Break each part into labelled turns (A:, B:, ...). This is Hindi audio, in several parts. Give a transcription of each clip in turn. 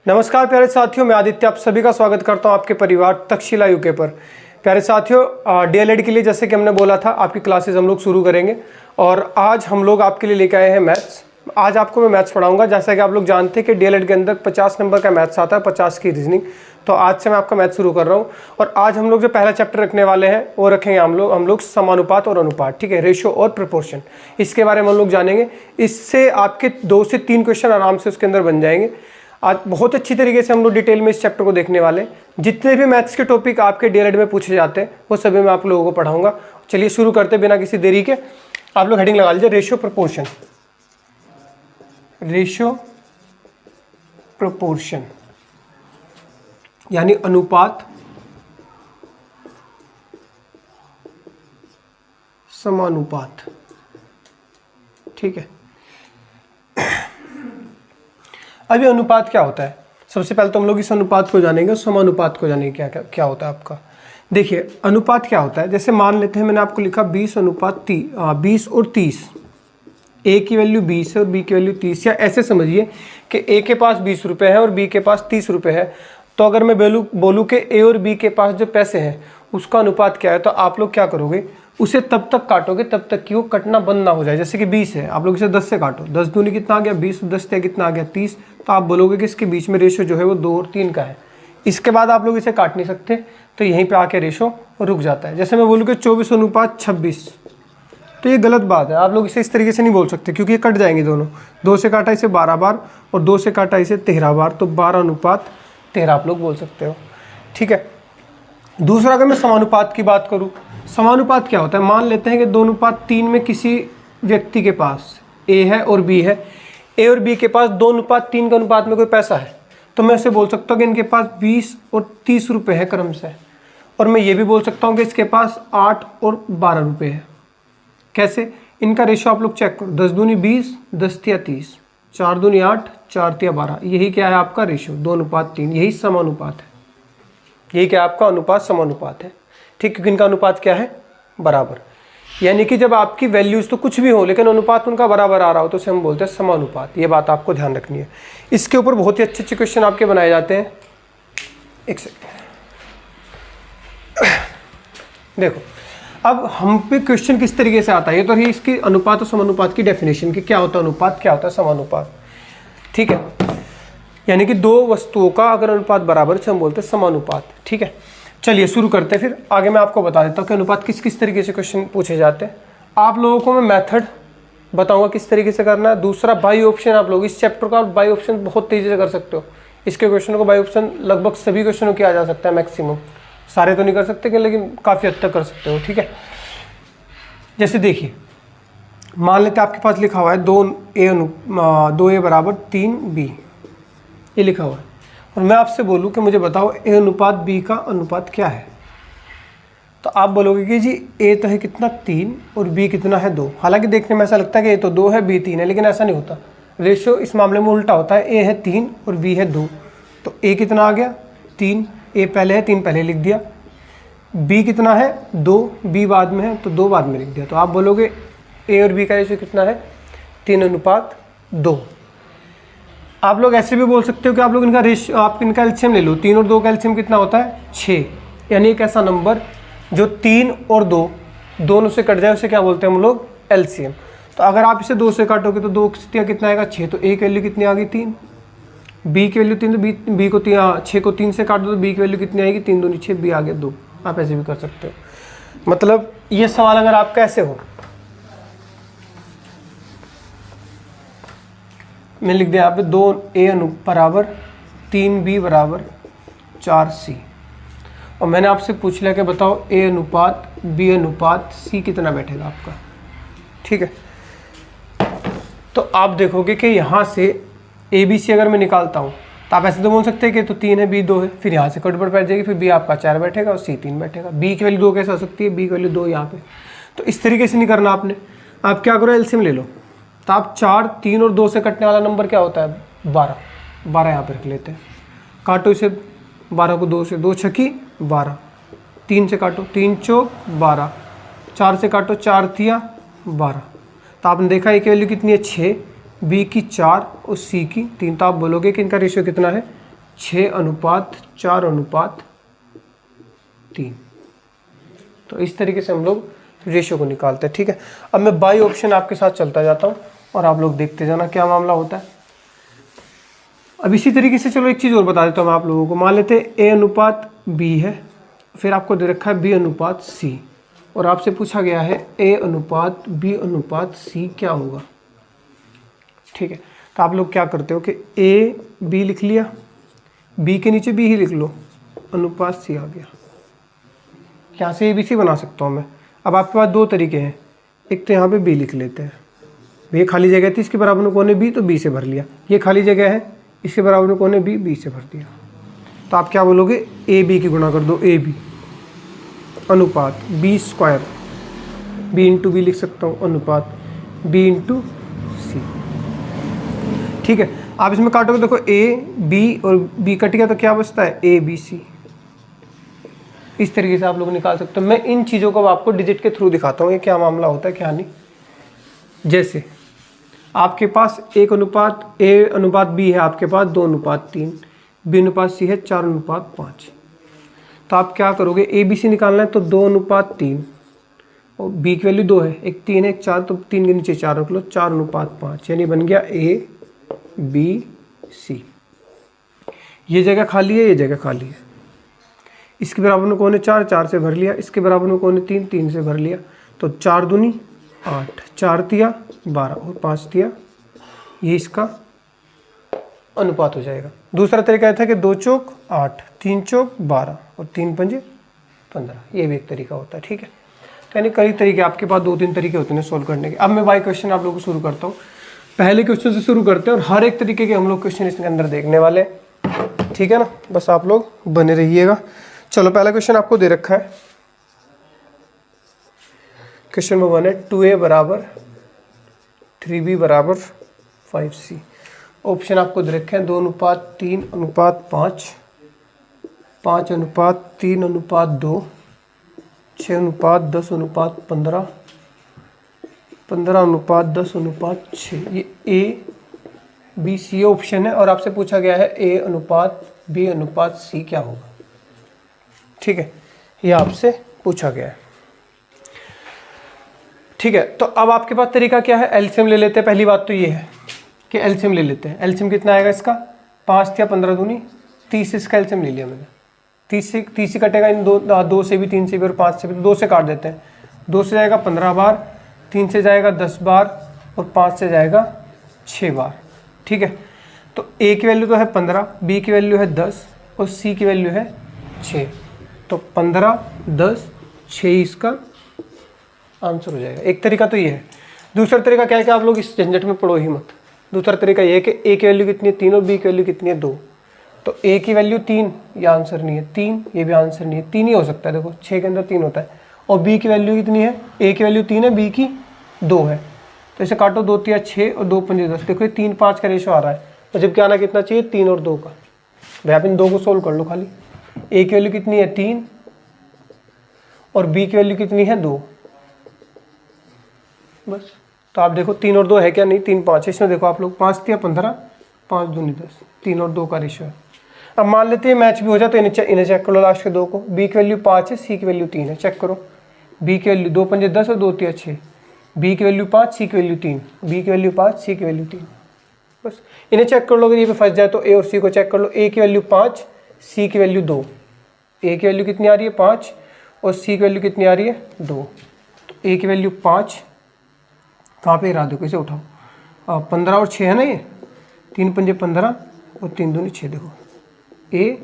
A: नमस्कार प्यारे साथियों, मैं आदित्य आप सभी का स्वागत करता हूं आपके परिवार तक्षशिला यूके पर। प्यारे साथियों, डीएलएड के लिए जैसे कि हमने बोला था आपकी क्लासेस हम लोग शुरू करेंगे और आज हम लोग आपके लिए लेकर आए हैं मैथ्स। आज आपको मैं मैथ्स पढ़ाऊंगा। जैसा कि आप लोग जानते हैं कि डीएलएड के अंदर 50 नंबर का मैथ्स आता है, 50 की रीजनिंग। तो आज से मैं आपका मैथ्स शुरू कर रहा हूँ और आज हम लोग जो पहला चैप्टर रखने वाले हैं वो रखेंगे हम लोग समानुपात और अनुपात, ठीक है, रेशियो और प्रोपोर्शन। इसके बारे में हम लोग जानेंगे। इससे आपके 2 से 3 क्वेश्चन आराम से उसके अंदर बन जाएंगे। आज बहुत अच्छी तरीके से हम लोग डिटेल में इस चैप्टर को देखने वाले हैं। जितने भी मैथ्स के टॉपिक आपके डीएलएड में पूछे जाते हैं वो सभी मैं आप लोगों को पढ़ाऊंगा। चलिए शुरू करते हैं बिना किसी देरी के। आप लोग हेडिंग लगा लीजिए, रेशियो प्रोपोर्शन। रेशियो प्रोपोर्शन यानी अनुपात समानुपात, ठीक है। अभी अनुपात क्या होता है? सबसे पहले तो हम लोग इस अनुपात को जानेंगे, समानुपात को जानेंगे क्या क्या क्या होता है आपका। देखिए अनुपात क्या होता है, जैसे मान लेते हैं मैंने आपको लिखा 20 और 30। ए की वैल्यू 20 है और बी की वैल्यू 30, या ऐसे समझिए कि ए के पास 20 रुपये है और बी के पास 30 रुपये है। तो अगर मैं बोलूँ कि ए और बी के पास जो पैसे हैं उसका अनुपात क्या है, तो आप लोग क्या करोगे, उसे तब तक काटोगे तब तक कि वो कटना बंद ना हो जाए। जैसे कि 20 है, आप लोग इसे 10 से काटो, 10 दूनी कितना आ गया 20, 10 से कितना आ गया 30। तो आप बोलोगे कि इसके बीच में रेशो जो है वो 2 और 3 का है। इसके बाद आप लोग इसे काट नहीं सकते, तो यहीं पे आके रेशो रुक जाता है। जैसे मैं बोलूँ कि 24:26, तो ये गलत बात है। आप लोग इसे इस तरीके से नहीं बोल सकते क्योंकि ये कट जाएंगे दोनों। 2 से काटा इसे 12 बार और 2 से काटा इसे 13 बार, तो 12:13 आप लोग बोल सकते हो, ठीक है। दूसरा, अगर मैं समानुपात की बात करूँ, समानुपात क्या होता है, मान लेते हैं कि 2:3 में किसी व्यक्ति के पास ए है और बी है। ए और बी के पास 2:3 के अनुपात में कोई पैसा है, तो मैं इसे बोल सकता हूँ कि इनके पास 20 और 30 रुपये है क्रम से। और मैं ये भी बोल सकता हूँ कि इसके पास 8 और 12 रुपये है। कैसे? इनका रेशो आप लोग चेक करो, 10 दूनी 20, 10 तिया 30, 4 दूनी 8, 4 तिया 12। यही क्या है आपका रेशो, 2:3। यही समानुपात है। यही क्या आपका अनुपात समानुपात है, ठीक। क्योंकि इनका अनुपात क्या है, बराबर। यानी कि जब आपकी वैल्यूज तो कुछ भी हो लेकिन अनुपात उनका बराबर आ रहा हो तो उसे हम बोलते हैं समानुपात। ये बात आपको ध्यान रखनी है। इसके ऊपर बहुत ही अच्छे अच्छे क्वेश्चन आपके बनाए जाते हैं। एक सेकंड, देखो अब हम पे क्वेश्चन किस तरीके से आता है। ये तो है इसकी अनुपात और समानुपात की डेफिनेशन की, क्या होता है अनुपात, क्या होता है समानुपात, ठीक है। यानी कि 2 वस्तुओं का अगर अनुपात बराबर से हम बोलते हैं समानुपात, ठीक है। चलिए शुरू करते हैं। फिर आगे मैं आपको बता देता हूँ कि अनुपात किस किस तरीके से क्वेश्चन पूछे जाते हैं। आप लोगों को मैं मेथड बताऊंगा किस तरीके से करना है। दूसरा, बाई ऑप्शन। आप लोग इस चैप्टर का बाई ऑप्शन बहुत तेजी से कर सकते हो। इसके क्वेश्चन को बाई ऑप्शन लगभग सभी क्वेश्चनों किया जा सकता है, मैक्सिमम। सारे तो नहीं कर सकते लेकिन काफ़ी हद तक कर सकते हो, ठीक है। जैसे देखिए, मान लेते आपके पास लिखा हुआ है 2a बराबर 3b, ये लिखा हुआ है। और मैं आपसे बोलूं कि मुझे बताओ a अनुपात b का अनुपात क्या है, तो आप बोलोगे कि जी a तो है कितना 3 और b कितना है 2। हालांकि देखने में ऐसा लगता है कि a तो 2 है b 3 है, लेकिन ऐसा नहीं होता। रेशियो इस मामले में उल्टा होता है, a है 3 और b है 2। तो a कितना आ गया 3, a पहले है 3 पहले लिख दिया। b कितना है 2, b बाद में है तो 2 बाद में लिख दिया। तो आप बोलोगे a और b का रेशियो कितना है 3:2। आप लोग ऐसे भी बोल सकते हो कि आप लोग इनका रेशियो, आप इनका एलसीएम ले लो। 3 और 2 का एलसीएम कितना होता है 6। यानी एक ऐसा नंबर जो 3 और 2 दोनों से कट जाए उसे क्या बोलते हैं हम लोग, एलसीएम। तो अगर आप इसे 2 से काटोगे तो 2 कितना आएगा 6। तो a की वैल्यू कितनी आ गई 3, b की वैल्यू 3, तो b को 6 को 3 से काट दो तो b की वैल्यू कितनी आएगी 3 दूनी 6, b आ गया 2। आप ऐसे भी कर सकते हो। मतलब ये सवाल अगर आपका ऐसे हो, मैं लिख दिया यहाँ पे 2a बराबर 3b बराबर 4c। और मैंने आपसे पूछ लिया कि बताओ a अनुपात b अनुपात c कितना बैठेगा आपका, ठीक है। तो आप देखोगे कि यहाँ से a b c अगर मैं निकालता हूँ तो आप ऐसे तो बोल सकते हैं कि तो 3 है b 2 है, फिर यहाँ से कटपट बैठ जाएगी, फिर b आपका 4 बैठेगा और c 3 बैठेगा। b की वैल्यू 2 कैसे हो सकती है, b की वैल्यू 2 यहाँ पे। तो इस तरीके से नहीं करना आपने। आप क्या करो, एलसीएम ले लो। तो आप 4, 3 और 2 से कटने वाला नंबर क्या होता है 12 यहाँ पे रख लेते हैं। काटो इसे 12 को 2 से, 2 छकी 12, 3 से काटो 3 चौक 12, 4 से काटो 4 तिया 12। तो आपने देखा ए की वैल्यू कितनी है 6, बी की 4 और सी की 3। तो आप बोलोगे कि इनका रेशियो कितना है 6:4:3। तो इस तरीके से हम लोग रेशियो को निकालते हैं। ठीक है, अब मैं बाई ऑप्शन आपके साथ चलता जाता हूँ और आप लोग देखते जाना क्या मामला होता है। अब इसी तरीके से चलो एक चीज़ और बता देता हूँ मैं आप लोगों को। मान लेते हैं A/B है, फिर आपको दे रखा है B/C और आपसे पूछा गया है A/B/C क्या होगा। ठीक है, तो आप लोग क्या करते हो कि A/B लिख लिया, B के नीचे B ही लिख लो, अनुपात C आ गया। यहाँ से ABC बना सकता हूँ मैं। अब आपके पास दो तरीके हैं, एक तो यहाँ पे B लिख लेते हैं, ये खाली जगह थी, इसके बराबर में कोने B तो B से भर लिया, ये खाली जगह है, इसके बराबर में कोने B से भर दिया। तो आप क्या बोलोगे, AB की गुणा कर दो, AB अनुपात B², B लिख सकता हूँ, अनुपात B/C। ठीक है, आप इसमें काटोगे, देखो AB और B कट गया तो क्या बचता है, ABC। इस तरीके से आप लोग निकाल सकते हो। मैं इन चीज़ों को आपको डिजिट के थ्रू दिखाता हूँ, ये क्या मामला होता है क्या नहीं। जैसे आपके पास A/B है, आपके पास 2:3, B/C है 4:5। तो आप क्या करोगे, ABC निकालना है तो 2:3 और B की वैल्यू 2 है, एक 3 है एक 4, तो 3 के नीचे 4 रख लो, 4:5, यानी बन गया ABC। ये जगह खाली है, ये जगह खाली है, इसके बराबर में कौन है 4, 4 से भर लिया, इसके बराबर में कौन है 3, 3 से भर लिया, तो 4 दूनी 8, 4 तिया 12 और 5 तिया, ये इसका अनुपात हो जाएगा। दूसरा तरीका था कि 2 चौक 8, 3 चौक 12 और 3 पंजे 15, ये भी एक तरीका होता है। ठीक है, तो यानी कई तरीके, आपके पास 2-3 तरीके होते हैं सोल्व करने के। अब मैं बाई क्वेश्चन आप लोगों को शुरू करता हूँ। पहले क्वेश्चन से शुरू करते हैं और हर एक तरीके के हम लोग क्वेश्चन इसके अंदर देखने वाले हैं। ठीक है ना, बस आप लोग बने रहिएगा। चलो पहला क्वेश्चन आपको दे रखा है, क्वेश्चन नंबर 1 है 2A = 3B = 5C। ऑप्शन आपको दे रखे हैं 2:3:5, 5:3:2, 6:10:15, 15:10:6। ये A/B/C ऑप्शन है और आपसे पूछा गया है A/B/C क्या होगा। ठीक है, ये आपसे पूछा गया है। ठीक है, तो अब आपके पास तरीका क्या है, एलसीएम ले लेते हैं। पहली बात तो ये है कि एलसीएम ले लेते हैं। एलसीएम कितना आएगा इसका, 5 या 15 दूनी 30, इसका एलसीएम ले लिया मैंने। 30 से कटेगा इन 2 से भी, 3 से भी और 5 से भी, तो 2 से काट देते हैं। 2 से जाएगा 15 बार, 3 से जाएगा 10 बार और 5 से जाएगा 6 बार। ठीक है, तो A की वैल्यू तो है 15, B की वैल्यू है 10 और C की वैल्यू है 6। तो 15, 10, 6 इसका आंसर हो जाएगा। एक तरीका तो ये है। दूसरा तरीका क्या है कि आप लोग इस झंझट में पड़ो ही मत। दूसरा तरीका ये है कि A की वैल्यू कितनी है 3 और B की वैल्यू कितनी है 2। तो A की वैल्यू 3, ये आंसर नहीं है, 3 ये भी आंसर नहीं है, 3 ही हो सकता है। देखो 6 के अंदर 3 होता है। और B की वैल्यू कितनी है, A की वैल्यू 3 है, B की 2 है। तो इसे काटो, 2 तिया 6 और 2 पंजे 10। देखो ये 3-5 का रेशो आ रहा है, तो जबकि आना कितना चाहिए 3 और 2 का। भाई आप इन 2 को सोल्व कर लो खाली। A की वैल्यू कितनी है 3 और B की वैल्यू कितनी है 2, बस। तो आप देखो 3 और 2 है क्या, नहीं 3, 5 है। इसमें देखो आप लोग 5 तिया 15, 5 दूनी 10, 3 और 2 का रेशो है। अब मान लेते हैं मैच भी हो जाए, तो इन्हें चेक कर लो लास्ट के 2 को। B की वैल्यू 5 है, C की वैल्यू 3 है, चेक करो। B की वैल्यू 2 पंजे 10 और 2 तिया 6, B की वैल्यू 5, C की वैल्यू 3, B की वैल्यू 5, C की वैल्यू 3, बस। इन्हें चेक कर लो, अगर ये पे फंस जाए तो A और C को चेक कर लो। A की वैल्यू 5, C की वैल्यू 2, A की वैल्यू कितनी आ रही है 5 और C की वैल्यू कितनी आ रही है 2। तो A की वैल्यू 5 कहाँ पे, देखो इसे उठाओ, 15 और 6 है ना, ये 3 पंजे 15 और 3 दूनी 6। देखो A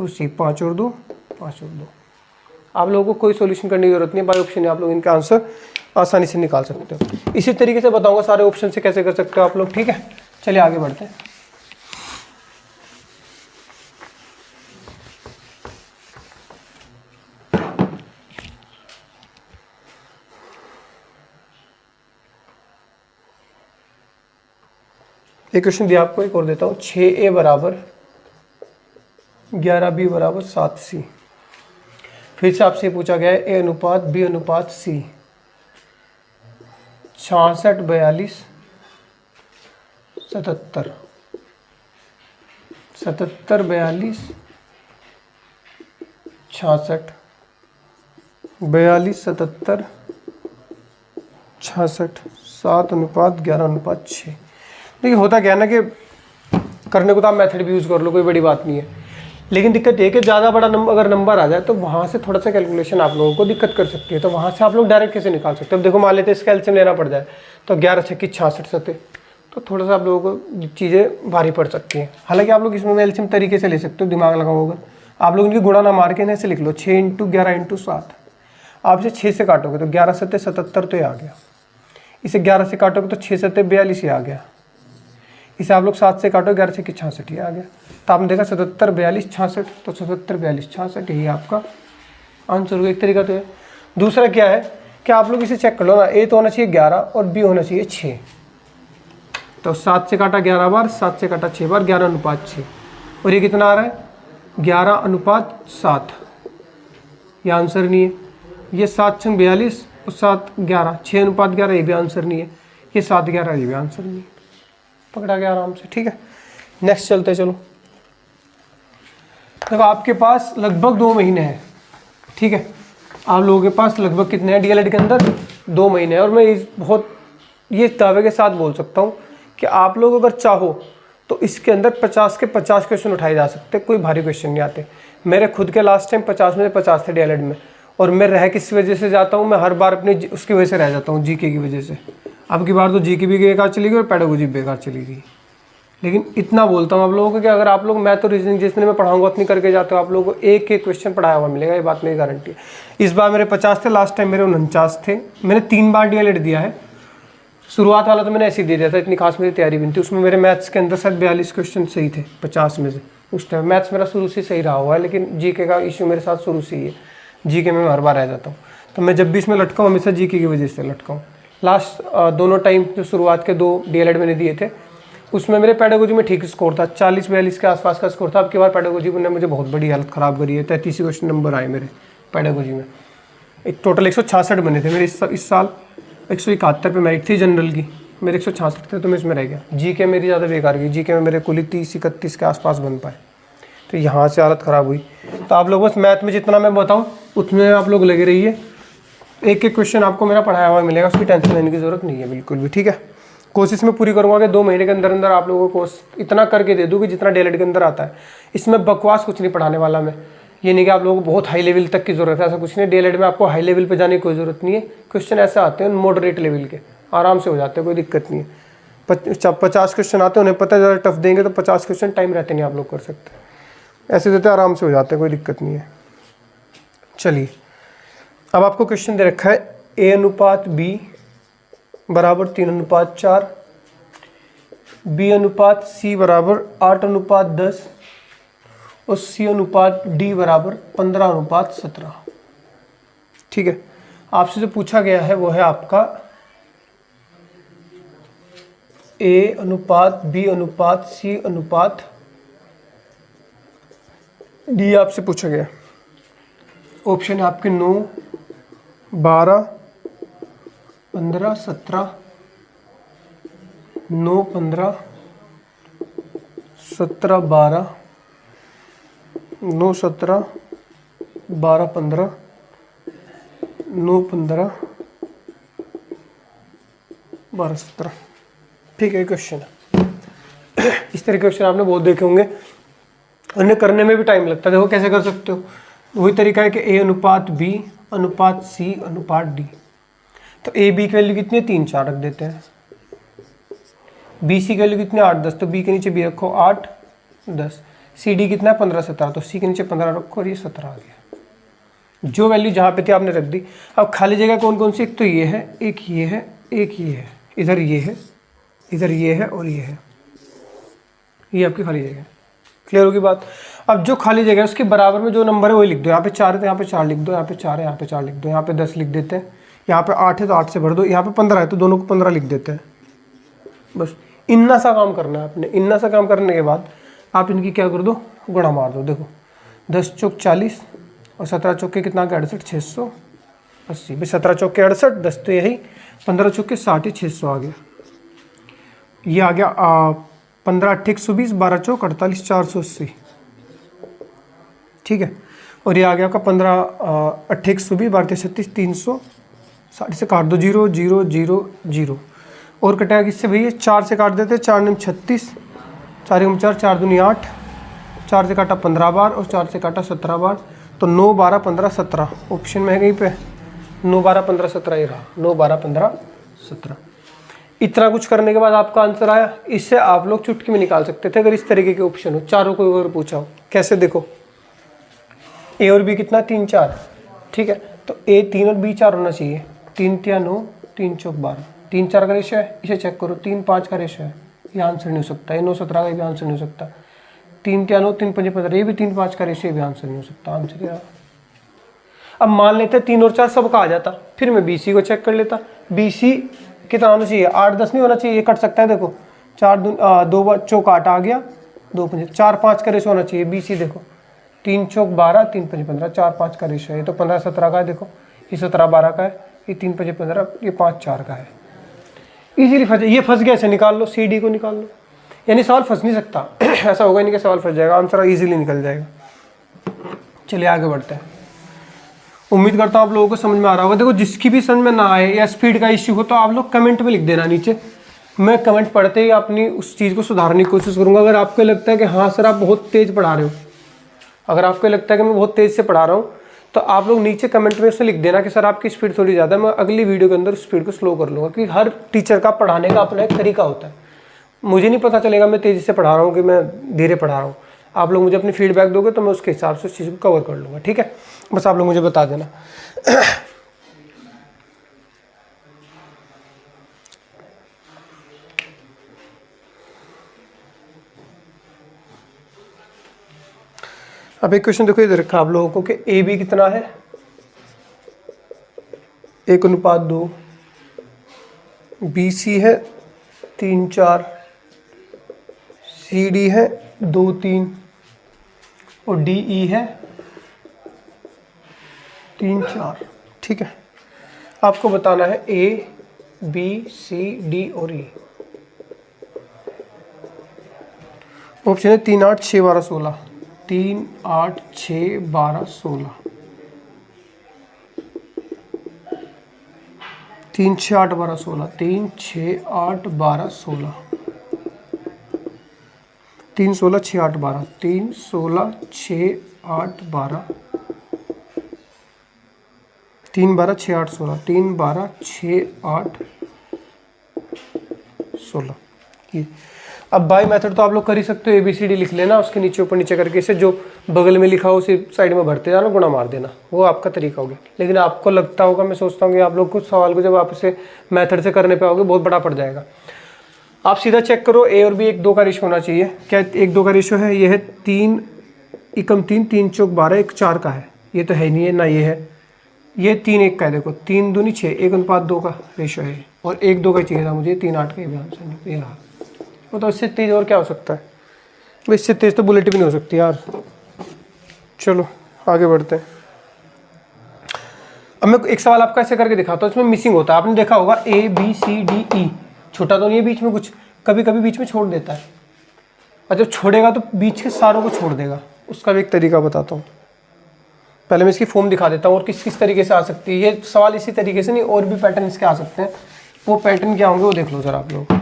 A: और C 5 और 2, 5 और 2। आप लोगों को कोई सॉल्यूशन करने की जरूरत नहीं है, बाई ऑप्शन है, आप लोग इनका आंसर आसानी से निकाल सकते हो। इसी तरीके से बताऊंगा सारे ऑप्शन से कैसे कर सकते हो आप लोग। ठीक है, चलिए आगे बढ़ते हैं। एक क्वेश्चन दिया आपको, एक और देता हूँ। 6A = 11B = 7C। फिर से आपसे पूछा गया है A/B/C 66, 42, 77। 77 42 66, 42 77 66, 7:11:6। देखिए होता क्या है ना कि करने को तो आप मेथड भी यूज़ कर लो, कोई बड़ी बात नहीं है, लेकिन दिक्कत ये कि ज़्यादा बड़ा अगर नंबर आ जाए तो वहाँ से थोड़ा सा कैलकुलेशन आप लोगों को दिक्कत कर सकती है। तो वहाँ से आप लोग डायरेक्ट कैसे निकाल सकते हैं? अब देखो मान लेते हैं इसका एलसीएम लेना पड़ जाए तो 11 छक्की 66 सते, तो थोड़ा सा आप लोगों को चीज़ें भारी पड़ सकती हैं। हालांकि आप लोग इसमें एलसीएम तरीके से ले सकते हो, दिमाग लगाओ अगर आप लोग इनकी गुणा ना मार के ऐसे लिख लो 6 × 11 × 7। आप इसे 6 से काटोगे तो 11 सत्ते 77 तो ये आ गया, इसे 11 से काटोगे तो 6 सत्ते 42 ही आ गया, इसे आप लोग 7 से काटो 11 छक्की 66 ही आ गया। तो आपने देखा 77 42 66, तो 77 42 66 यही आपका आंसर हुआ। एक तरीका तो है। दूसरा क्या है कि आप लोग इसे चेक कर लो ना, ए तो होना चाहिए 11 और बी होना चाहिए 6, तो 7 से काटा 11 बार, 7 से काटा 6 बार, 11:6, और ये कितना आ रहा है 11:7। ये आंसर नहीं है। ये 7 × 42 और 7 11, 6:11, ये भी आंसर नहीं है। ये 7 11, ये भी आंसर नहीं है। पकड़ा गया आराम से, ठीक है। नेक्स्ट चलते चलो। देखो आपके पास लगभग 2 महीने हैं, ठीक है। आप लोगों के पास लगभग कितने हैं डीएलएड के अंदर? 2 महीने हैं। और मैं बहुत ये दावे के साथ बोल सकता हूँ कि आप लोग अगर चाहो तो इसके अंदर 50 के 50 क्वेश्चन उठाए जा सकते, कोई भारी क्वेश्चन नहीं आते। मेरे खुद के लास्ट टाइम 50 में से 50 थे डीएलएड में, और मैं रह किस वजह से जाता हूँ, मैं हर बार अपने उसकी वजह से रह जाता हूँ, जीके की वजह से। अब की बार तो जीके भी बेकार चली गई और पेडागोजी बेकार चली गई। लेकिन इतना बोलता हूँ आप लोगों को कि अगर आप लोग मैथ और रीजनिंग जितने मैं पढ़ाऊंगा उतनी करके जाते हो, आप लोगों को एक एक क्वेश्चन पढ़ाया हुआ मिलेगा, ये बात मेरी गारंटी है। इस बार मेरे 50 थे, लास्ट टाइम मेरे 49 थे। मैंने 3 बार डीएलएड दिया है। शुरुआत वाला तो मैंने ऐसे ही दे दिया था, इतनी खास मेरी तैयारी भी नहीं थी। उसमें मेरे मैथ्स के अंदर शायद 42 क्वेश्चन सही थे 50 में से। उस टाइम मैथ्स मेरा शुरू से सही रहा हुआ है, लेकिन जीके का इशू मेरे साथ शुरू से ही है। जीके में मैं हर बार रह जाता हूँ, तो मैं जब भी इसमें लटका हूँ हमेशा जीके की वजह से लटका हूँ। लास्ट दोनों टाइम जो शुरुआत के 2 डीएलएड मैंने दिए थे उसमें मेरे पेडागोजी में ठीक स्कोर था, 40-42 के आसपास का स्कोर था। अब की बार पेडागोजी ने मुझे बहुत बड़ी हालत ख़राब करी है। 33 क्वेश्चन नंबर आए मेरे पेडागोजी में। एक टोटल 166 बने थे मेरे इस साल। 171 पे मेरिट थी जनरल की, मेरे 166 थे, तो मैं इसमें रह गया। जीके मेरी ज़्यादा बेकार गई, जीके में मेरे कुल 30-31 के आसपास बन पाए, तो यहाँ से हालत ख़राब हुई। तो आप लोग बस मैथ में जितना मैं बताऊँ उतने आप लोग लगे रहिए। एक एक क्वेश्चन आपको मेरा पढ़ाया हुआ मिलेगा, उसकी टेंशन लेने की ज़रूरत नहीं है बिल्कुल भी, ठीक है। कोशिश मैं पूरी करूँगा कि 2 महीने के अंदर अंदर आप लोगों को इतना करके दे दूँ कि जितना डीएलएड के अंदर आता है। इसमें बकवास कुछ नहीं पढ़ाने वाला मैं, ये नहीं कि आप लोगों को बहुत हाई लेवल तक की ज़रूरत है, ऐसा कुछ नहीं। डीएलएड में आपको हाई लेवल पे जाने की कोई ज़रूरत नहीं है। क्वेश्चन ऐसे आते हैं मॉडरेट लेवल के, आराम से हो जाते हैं, कोई दिक्कत नहीं है। 50 क्वेश्चन आते हैं, उन्हें पता है ज़्यादा टफ देंगे तो 50 क्वेश्चन टाइम रहते नहीं, आप लोग कर सकते हैं। ऐसे देते आराम से हो जाते हैं, कोई दिक्कत नहीं है। चलिए अब आपको क्वेश्चन दे रखा है A/B बराबर 3:4, B/C बराबर 8:10 और C/D बराबर 15:17। ठीक है, आपसे जो पूछा गया है वो है आपका A/B/C/D आपसे पूछा गया। ऑप्शन है आपके 9, 12, 15, 17, 9, 15, 17, 12, 9, 17, 12, 15, 9, 15, 12, 17। ठीक है, क्वेश्चन है। इस तरह के क्वेश्चन आपने बहुत देखे होंगे, उन्हें करने में भी टाइम लगता है। देखो कैसे कर सकते हो, वही तरीका है कि A/B/C/D। तो AB की वैल्यू कितनी है, 3, 4 रख देते हैं। BC की वैल्यू कितनी है, 8, 10, तो B के नीचे B रखो 8, 10। CD कितना है, 15, 17, तो C के नीचे 15 रखो और ये 17 आ गया। जो वैल्यू जहाँ पे थी आपने रख दी। अब खाली जगह कौन कौन सी, एक तो ये है, एक ये है, एक ये है, इधर ये है, इधर ये है और ये है, ये आपकी खाली जगह है। क्लियर होगी बात। अब जो खाली जगह है उसके बराबर में जो नंबर है वही लिख दो। यहाँ पे 4 है तो यहाँ पे 4 लिख दो, यहाँ पे 4 है यहाँ पे 4 लिख दो, यहाँ पे 10 लिख देते हैं, यहाँ पे 8 है तो 8 से भर दो, यहाँ पे 15 है तो दोनों को 15 लिख देते हैं। बस इतना सा काम करना है आपने। इतना सा काम करने के बाद आप इनकी क्या कर दो, गुणा मार दो। देखो 10 चौक 40 और 17 चौके कितना का 68, 680। भाई 17 चौके 68, 10 तो यही, 15 चौके 60, 600 आ गया। ये आ गया 15 8 120, 12 चौक 48, 480, ठीक है। और ये आ गया आपका 15 8 120, 12 36, 300, 60 से काट दो 0 0 0 0, और कटेगा किससे भैया, 4 से काट देते, 4 9 36, 4 1 4, 4 दूनी 8, 4 से काटा 15 बार और 4 से काटा 17 बार, तो 9 12 15 17 ऑप्शन में है कहीं पे, 9 12 15 17 ये रहा, 9 12 15 17। इतना कुछ करने के बाद आपका आंसर आया। इससे आप लोग चुटकी में निकाल सकते थे अगर इस तरीके के ऑप्शन हो, चारों को अगर पूछा हो। कैसे, देखो ए और बी कितना 3 4, ठीक है, तो ए 3 और बी 4 होना चाहिए, 3 3 9, 3 चौक 12, 3 4 का रेशो है, इसे चेक करो, 3 5 का रेशो है, ये आंसर नहीं हो सकता, ये 9 17 का भी आंसर नहीं हो सकता, 3 3 9, 3 5 15, ये भी 3 5 का रेशो, ये भी आंसर नहीं हो सकता, आंसर क्या। अब मान लेते 3 और 4 सबका आ जाता, फिर मैं बी सी को चेक कर लेता, बी सी कितना होना चाहिए, 8 10 नहीं होना चाहिए, ये कट सकता है, देखो 4 2 चौक 8 आ गया, 2 5 4 5 का रेशो होना चाहिए, बी सी देखो 3 चौक 12, 3 5 15, 4 5 का रेशो है, ये तो 15 17 का है, देखो ये 17 12 का है, ये 3 5 15, ये 5 4 का है, इजीली फंस, ये फंस गया, ऐसे निकाल लो, सी डी को निकाल लो, यानी सवाल फंस नहीं सकता ऐसा होगा नहीं कि सवाल फंस जाएगा, आंसर इजीली निकल जाएगा। चलिए आगे बढ़ते हैं। उम्मीद करता हूँ आप लोगों को समझ में आ रहा होगा। देखो जिसकी भी समझ में ना आए या स्पीड का इश्यू हो तो आप लोग कमेंट में लिख देना नीचे, मैं कमेंट पढ़ते ही अपनी उस चीज़ को सुधारने की कोशिश करूँगा। अगर आपको लगता है कि हाँ सर आप बहुत तेज़ पढ़ा रहे हो, अगर आपको लगता है कि मैं बहुत तेज़ से पढ़ा रहा हूँ, तो आप लोग नीचे कमेंट में उससे लिख देना कि सर आपकी स्पीड थोड़ी ज़्यादा है, मैं अगली वीडियो के अंदर स्पीड को स्लो कर लूँगा। क्योंकि हर टीचर का पढ़ाने का अपना एक तरीका होता है, मुझे नहीं पता चलेगा मैं तेज़ी से पढ़ा रहा हूँ कि मैं धीरे पढ़ा रहा हूँ। आप लोग मुझे अपनी फीडबैक दोगे तो मैं उसके हिसाब से उस चीज़ को कवर कर लूँगा, ठीक है। बस आप लोग मुझे बता देना। अब एक क्वेश्चन देखो इधर रखा आप लोगों को कि ए बी कितना है, 1:2, बी सी है 3 4, सी डी है 2 3 और डी ई है 3 4, ठीक है। आपको बताना है ए बी सी डी और ई। ऑप्शन है 3 8 6 12 16, 3 8 6 12 16, 3 6 8 12 16, 3 6 8 12 16, 3 16 6 8 12, 3 16 6 8 12, 3 12 6 8 16, 3 12 6 8 16। अब बाई मेथड तो आप लोग कर ही सकते हो, ABCD लिख लेना, उसके नीचे ऊपर नीचे करके इसे जो बगल में लिखा हो उसी साइड में भरते जाना, गुणा मार देना, वो आपका तरीका होगा। लेकिन आपको लगता होगा, मैं सोचता हूँ कि आप लोग कुछ सवाल को जब आप इसे मेथड से करने पे आओगे बहुत बड़ा पड़ जाएगा। आप सीधा चेक करो, ए और बी 1 2 का रेशो होना चाहिए। क्या 1 2 का रेशो है? ये है 3 एकम 3, 3 चौक 12, 1 4 का है, ये तो है नहीं है ना, ये है, ये 3 1 का है, देखो 3 दूनी 6, 1:2 का रेशो है, और 1 2 का चाहिए था मुझे, 3 8 का ये भी आंसर नहीं, ये रहा। वो तो इससे तेज़ और क्या हो सकता है भाई, इससे तेज़ तो बुलेट भी नहीं हो सकती यार। चलो आगे बढ़ते हैं। अब मैं एक सवाल आपका ऐसे करके दिखाता हूँ, इसमें मिसिंग होता है, आपने देखा होगा ABCDE, छोटा तो नहीं है बीच में कुछ, कभी कभी बीच में छोड़ देता है, और जब छोड़ेगा तो बीच के सारों को छोड़ देगा। उसका भी एक तरीका बताता हूँ, पहले मैं इसकी फॉर्म दिखा देता हूँ और किस किस तरीके से आ सकती है ये सवाल। इसी तरीके से नहीं, और भी पैटर्न इसके आ सकते हैं, वो पैटर्न क्या होंगे वो देख लो सर आप लोग।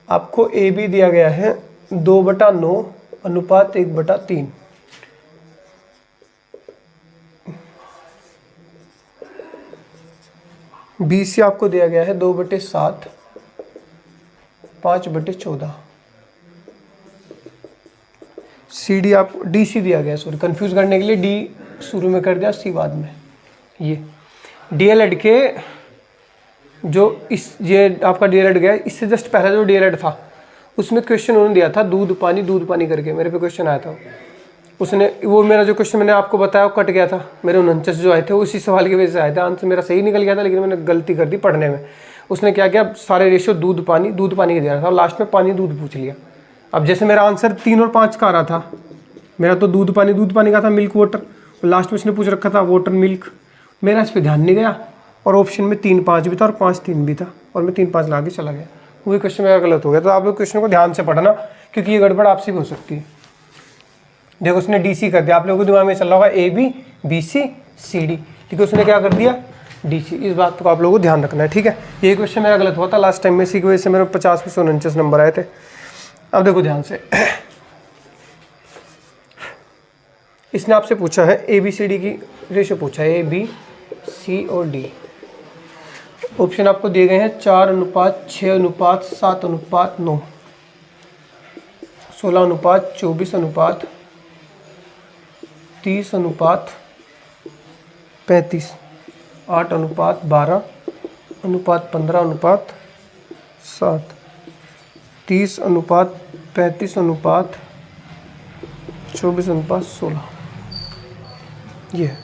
A: आपको ए बी दिया गया है 2/9 अनुपात 1/3, बी सी आपको दिया गया है 2/7 5/14, सी डी आप डी सी दिया गया, सॉरी कंफ्यूज करने के लिए डी शुरू में कर दिया, सी बाद में। ये डीएलएड के जो ये आपका डीएलएड गया, इससे जस्ट पहले जो डीएलएड था उसमें क्वेश्चन उन्होंने दिया था दूध पानी करके, मेरे पे क्वेश्चन आया था उसने, वो मेरा जो क्वेश्चन मैंने आपको बताया वो कट गया था, मेरे 49 जो आए थे उसी सवाल की वजह से आए थे। आंसर मेरा सही निकल गया था, लेकिन मैंने गलती कर दी पढ़ने में। उसने क्या किया, सारे रेशियो दूध पानी के दिया था, लास्ट में पानी दूध पूछ लिया। अब जैसे मेरा आंसर 3 और 5 का आ रहा था, मेरा तो दूध पानी का था, मिल्क वाटर, लास्ट में उसने पूछ रखा था वाटर मिल्क, मेरा इस पर ध्यान नहीं गया, और ऑप्शन में 3 5 भी था और 5 3 भी था, और मैं 3 5 ला के चला गया, वही क्वेश्चन मेरा गलत हो गया। तो आप लोग क्वेश्चन को ध्यान से पढ़ना, क्योंकि ये गड़बड़ आपसे भी हो सकती है। देखो उसने DC कर दिया, आप लोगों के दिमाग में चल रहा होगा AB BC CD, ठीक है, उसने क्या कर दिया DC। इस बात को आप लोगों को ध्यान रखना है, ठीक है। ये क्वेश्चन मेरा गलत हुआ था लास्ट टाइम में, इसी की वजह से मेरे 50 में से 49 नंबर आए थे। अब देखो ध्यान से, इसने आपसे पूछा है ABCD की रेशियो पूछा है, A B C और D। ऑप्शन आपको दिए गए हैं 4:6:7:9, 16:24:30:35, 8:12:15:7, 30:35:24:16। ये है।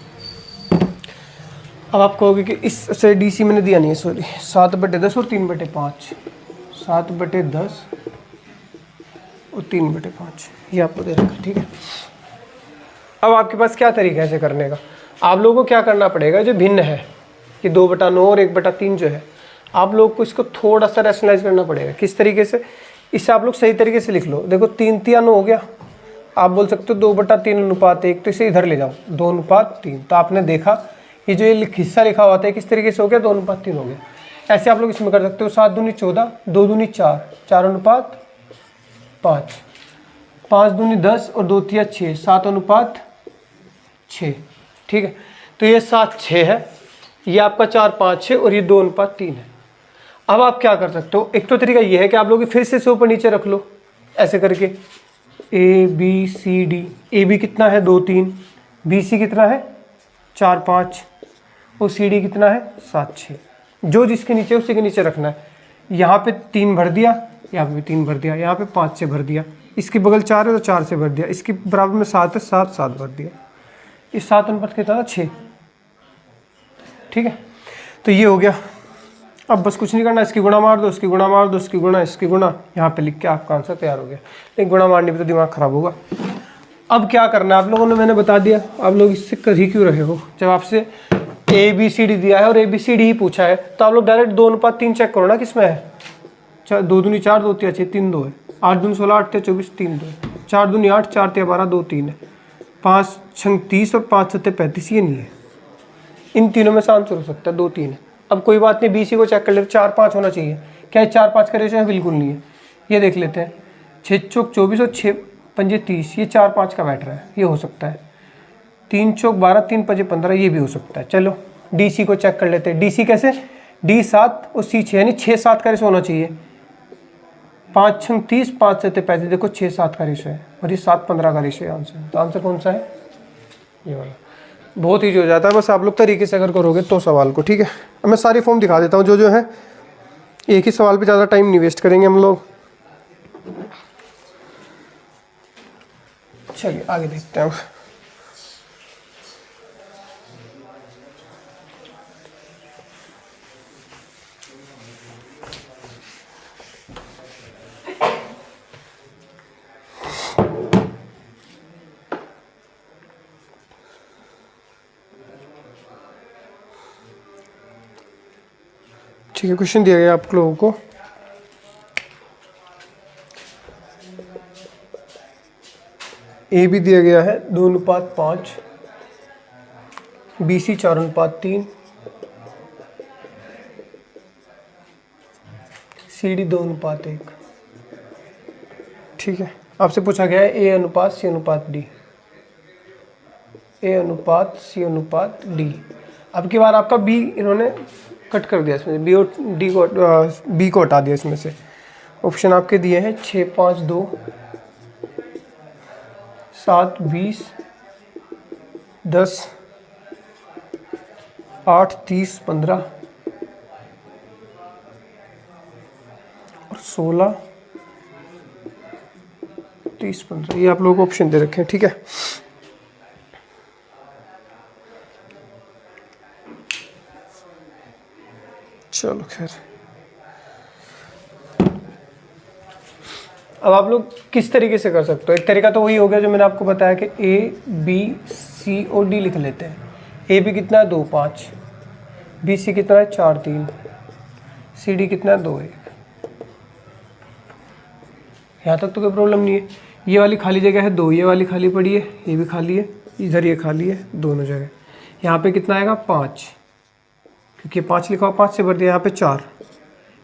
A: अब आप कहोगे कि इससे DC मैंने दिया नहीं है, सॉरी, 7/10 और 3/5, 7/10 और 3/5, ये आपको दे रखा है, ठीक है। अब आपके पास क्या तरीका है इसे करने का, आप लोगों को क्या करना पड़ेगा, जो भिन्न है कि 2/9 और 1/3 जो है, आप लोग को इसको थोड़ा सा रैशनलाइज करना पड़ेगा। किस तरीके से, इसे आप लोग सही तरीके से लिख लो। देखो 3 3 हो गया, आप बोल सकते हो 2/3:1, तो इसे इधर ले जाओ 2:3। तो आपने देखा ये जो ये हिस्सा लिखा हुआ था किस तरीके से हो गया, 2:3 हो गया। ऐसे आप लोग इसमें कर सकते हो 7 दूनी 14, 2 दूनी 4, 4:5, 5 दूनी 10 और 2 तिया 6, 7:6, ठीक है। तो ये 7 6 है, ये आपका 4 5 6 और ये 2:3 है। अब आप क्या कर सकते हो, एक तो तरीका ये है कि आप लोग फिर से ऊपर नीचे रख लो ऐसे करके, ABCD, AB कितना है 2 3, BC कितना है 4 5 और CD कितना है 7 6। जो जिसके नीचे उसी के नीचे रखना है। यहाँ पे 3 भर दिया, यहाँ पे 3 भर दिया, यहाँ पे 5 से भर दिया, इसकी बगल 4 है तो 4 से भर दिया, इसकी बराबर में 7 है 7 7 भर दिया। इस 7 अनुपात कितना था 6, ठीक है। तो ये हो गया। अब बस कुछ नहीं करना, इसकी गुणा मार दो, इसकी गुणा मार दो, इसकी गुणा, इसकी गुणा, यहाँ पे लिख के आपका आंसर तैयार हो गया। लेकिन गुणा मारने पे तो दिमाग खराब होगा। अब क्या करना है आप लोगों ने, मैंने बता दिया, आप लोग इससे कर ही क्यों रहे हो। जब आपसे ABCD दिया है और ABCD ही पूछा है तो आप लोग डायरेक्ट 2:3 चेक करो ना, किसमें है 2 दूनी 4, 2 तिया 6, 3 2 है, 8 दूनी 16, 8 तिया 24, 3 2 है, 4 दूनी 8, 4 तिया 12, 2 3 है, 5 6 30 और 5 7 35, ये नहीं है। इन तीनों में से आंसर हो सकता है 2 3 है। अब कोई बात नहीं, BC को चेक कर लेते, 4 5 होना चाहिए। क्या 4 5 का रेशियो है, बिल्कुल नहीं है। ये देख लेते हैं, 6 चौक 24 और 6 पंजे 30, ये 4 5 का बैठ रहा है, ये हो सकता है। 3 चौक 12, 3 पंजे 15, ये भी हो सकता है। चलो DC को चेक कर लेते हैं। DC कैसे, D 7 और C 6, यानी 6 7 का रेशियो होना चाहिए। 5 6 30, 5 7 35, देखो 6 7 का रेशियो है और ये 7 15 का रेशियो है आंसर। तो आंसर कौन सा है, ये वाला। बहुत ईजी हो जाता है, बस आप लोग तरीके से अगर करोगे तो सवाल को, ठीक है। अब मैं सारी फॉर्म दिखा देता हूँ जो है, एक ही सवाल पे ज़्यादा टाइम नहीं वेस्ट करेंगे हम लोग। चलिए आगे देखते हैं। ठीक है, क्वेश्चन दिया गया आप लोगों को, AB दिया गया है 2:5, BC 4:3, CD 2:1, ठीक है। आपसे पूछा गया है A:C:D, A:C:D। अब की बार आपका B इन्होंने कट कर दिया, इसमें B और D को B को हटा दिया इसमें से। ऑप्शन आपके दिए हैं 6 5 2, 7 20, 10, 8 30 15 और 16 30 15, ये आप लोगों को ऑप्शन दे रखे हैं, ठीक है। चलो खैर, अब आप लोग किस तरीके से कर सकते हो। एक तरीका तो वही हो गया जो मैंने आपको बताया कि A B C और D लिख लेते हैं। AB कितना है 2 5, बी सी कितना है 4 3, सी डी कितना है 2 1। यहाँ तक तो कोई प्रॉब्लम नहीं है। ये वाली खाली जगह है 2, ये वाली खाली पड़ी है, ये भी खाली है, इधर ये खाली है, दोनों जगह। यहाँ पे कितना आएगा 5, क्योंकि 5 लिखा हुआ 5 से भर दिया। यहाँ पे 4,